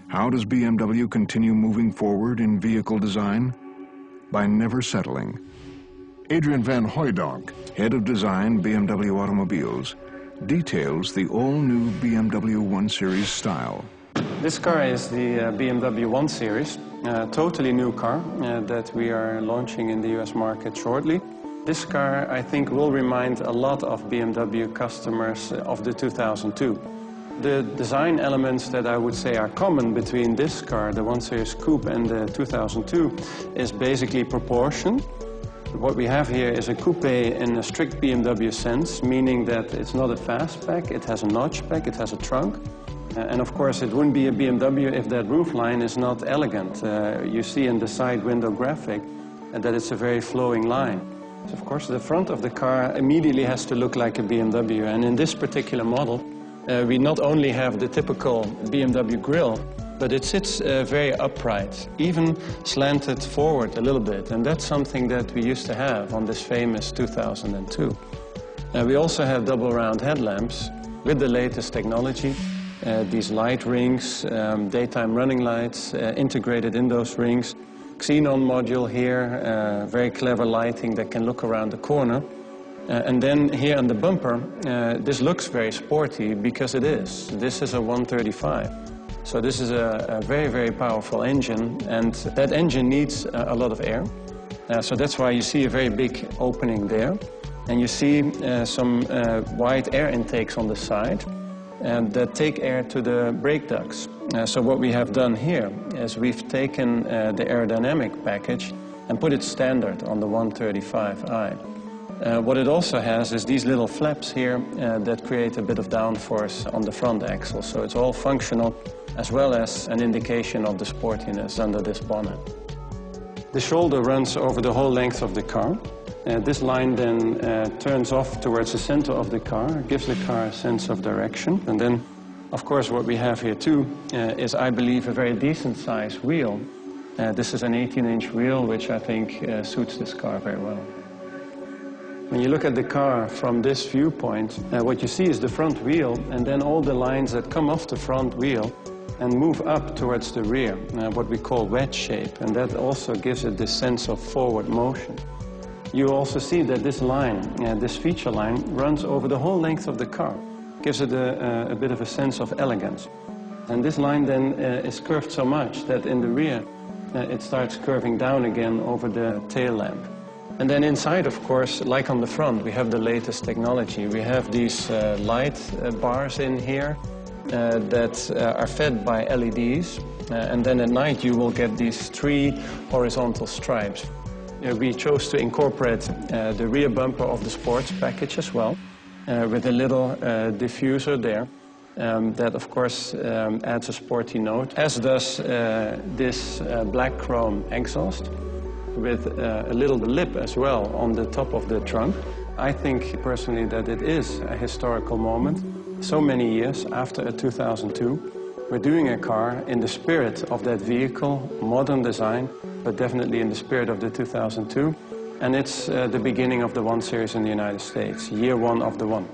How does BMW continue moving forward in vehicle design? By never settling. Adrian van Hooijdonk, head of design BMW Automobiles, details the all-new BMW 1 Series style. This car is the BMW 1 Series, a totally new car that we are launching in the US market shortly. This car, I think, will remind a lot of BMW customers of the 2002. The design elements that I would say are common between this car, the 1 Series Coupe, and the 2002 is basically proportion. What we have here is a coupe in a strict BMW sense, meaning that it's not a fastback, it has a notchback, it has a trunk. And of course it wouldn't be a BMW if that roofline is not elegant. You see in the side window graphic that it's a very flowing line. Of course the front of the car immediately has to look like a BMW, and in this particular model we not only have the typical BMW grille, but it sits very upright, even slanted forward a little bit, and that's something that we used to have on this famous 2002. We also have double round headlamps with the latest technology. These light rings, daytime running lights integrated in those rings. Xenon module here, very clever lighting that can look around the corner. And then here on the bumper, this looks very sporty because it is. This is a 135. So this is a very, very powerful engine, and that engine needs a lot of air. So that's why you see a very big opening there. And you see some wide air intakes on the side that take air to the brake ducts. So what we have done here is we've taken the aerodynamic package and put it standard on the 135i. What it also has is these little flaps here that create a bit of downforce on the front axle. So it's all functional, as well as an indication of the sportiness under this bonnet. The shoulder runs over the whole length of the car. This line then turns off towards the center of the car, gives the car a sense of direction. And then, of course, what we have here too is, I believe, a very decent size wheel. This is an 18-inch wheel, which I think suits this car very well. When you look at the car from this viewpoint, what you see is the front wheel, and then all the lines that come off the front wheel and move up towards the rear, what we call wedge shape, and that also gives it this sense of forward motion. You also see that this line, this feature line, runs over the whole length of the car, gives it a bit of a sense of elegance. And this line then is curved so much that in the rear it starts curving down again over the tail lamp. And then inside, of course, like on the front, we have the latest technology. We have these light bars in here that are fed by LEDs. And then at night you will get these 3 horizontal stripes. We chose to incorporate the rear bumper of the sports package as well, with a little diffuser there. That, of course, adds a sporty note, as does this black chrome exhaust, with a little lip as well on the top of the trunk. I think personally that it is a historical moment. So many years after a 2002, we're doing a car in the spirit of that vehicle, modern design, but definitely in the spirit of the 2002. And it's the beginning of the 1 Series in the United States, year 1 of the 1.